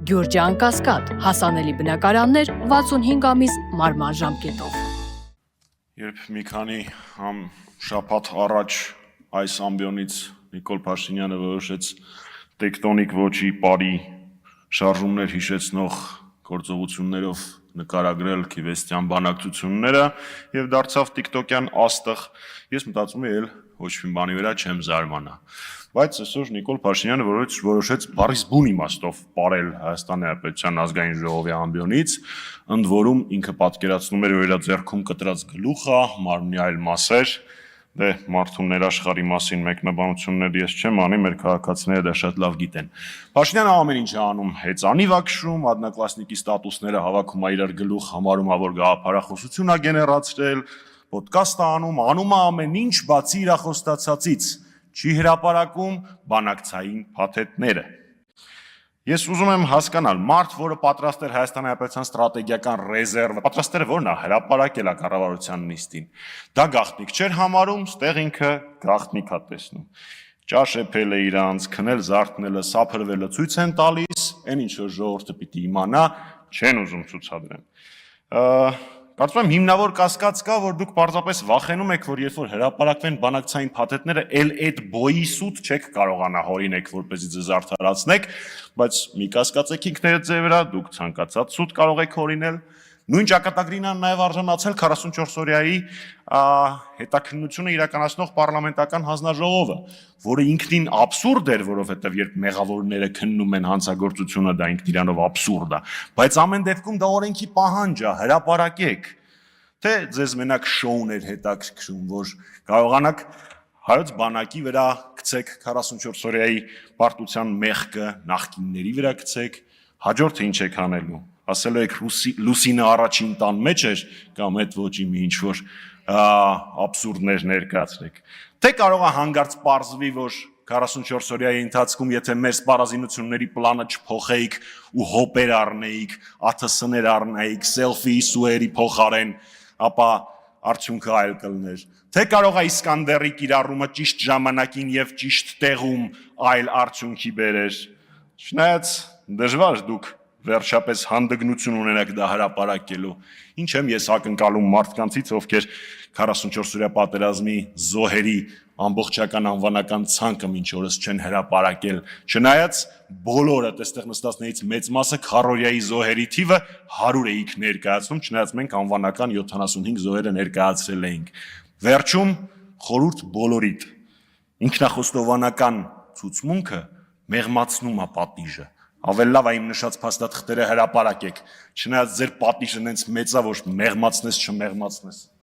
Գյուրջան Կասկադ, հասանելի բնակարաններ 65 ամիս մարման ժամկետով։ Երբ մի քանի շաբաթ առաջ այս ամբիոնից Նիկոլ Փաշինյանը որոշեց տեկտոնիկ ոճի բարի շարժումներ հիշեցնող գործողություններով նկարագրել քիվեստյան բանակցությունները եւ դարձավ տիկտոկյան աստղ, ես մտածում եմ ոչ մի բանի վրա չեմ զարմանա։ Բայց այսօր Նիկոլ Փաշինյանը որոշեց բառից բուն իմաստով ապարել Հայաստանի Հանրապետության ազգային ժողովի ամբիոնից, ընդ որում ինքը պատկերացնում էր, որ իր ձեռքում կտրած գլուխը, մարմնի այլ մասեր, դե մարդու ներաշխարհի մասին մեկնաբանություններ ես չեմ անի, մեր քաղաքացիները դա շատ լավ գիտեն։ Փաշինյանը ամեն ինչ է անում, հեծանիվ է քշում, одноклассники ստատուսները հավաքում է իրար գլուխ, համարում է, որ գաղափարախոսություն է գեներացրել, ոդկաստ է անում ամեն ինչ, բացի իր խոստացածից, չի հրապարակում բանակցային փաթեթները։ Ես ուզում եմ հասկանալ, մարդ, որը պատրաստ էր Հայաստանի Հանրապետության ստրատեգիական ռեզերվը, պատրաստերը որն է հրապարակել կառավարության նիստին, դա գաղտնիք չէր համարում, ստեղ ինքը գաղտնիք է տեսնում։ Ճաշեփել է իրանց, քնել զարթնելը, սափրվելը ցույց են տալիս, այն ինչ որ ժողովուրդը պիտի իմանա, չեն ուզում ցուցադրեն։ Կարծում եմ հիմնավոր կասկած կա, որ դուք պարզապես վախենում եք, որ երբ որ հրապարակվեն բանակցային փաթեթները, այդ բոյի սուտ չեք կարողանա հորինեք, որպեսզի ձեզ արդարացնեք, բայց մի կասկածեք ինքներդ ձեր վրա, դուք ցանկացած սուտ կարող եք հորինել։ Նույն ճակատագրին նաև արժանացել 44 օրյայի հետաքննությունը իրականացնող պարլամենտական հանձնաժողովը, որը ինքնին աբսուրդ էր, որովհետև երբ մեղավորները քննում են հանցագործությունը, դա ինքն իրանով աբսուրդ է, բայց ամեն դեպքում դա օրենքի պահանջ է, հրապարակեք, թե ձեզ մենակ շոուն էր հետաքրքրում, որ կարողանաք հայոց բանակի վրա գցեք 44 օրյայի պարտության մեղքը, նախկինների վրա գցեք, հաջորդը ինչ եք անելու։ Ասել եք Լուսինը առաջին տան մեջ էր կամ այդ ոչի մի ինչ-որ աբսուրդներ ներկայացրեք։ Թե կարող է հանգարց պարզվի, որ 44 օրյայի ընթացքում, եթե մեր սպառազինությունների պլանը չփոխեիք ու հոպեր առնեիք, ԱԹՍ-ներ առնեիք, սելֆի սուերի փոխարեն, ապա արդյունքը այլ կլներ։ Թե կարող է Իսկանդերի կիրառումը ճիշտ ժամանակին եւ ճիշտ տեղում այլ արդյունքի բերեր։ Չնայած դժվար դուք վերջապես հանդգնություն ունենաք դա հրապարակելու։ Ինչ եմ ես ակնկալում մարդկանցից, ովքեր 44 օրյա պատերազմի զոհերի ամբողջական անվանական ցանկը մինչ օրս չեն հրապարակել։ Չնայած բոլորը այստեղ նստածներից մեծ մասը քառորյայի զոհերի թիվը 100-ից ներկայացնում, չնայած մենք անվանական 75 զոհերը ներկայացրել էինք։ Վերջում խորհուրդ բոլորիդ ինքնախոստովանական ցուցմունքը մեղմացնում է պատիժը։ Ավելի լավ է իմ նշած փաստաթղթերը հրապարակեք, չնայած ձեր պատիժը նենց մեծ է, որ մեղմացնես չմեղմացնես։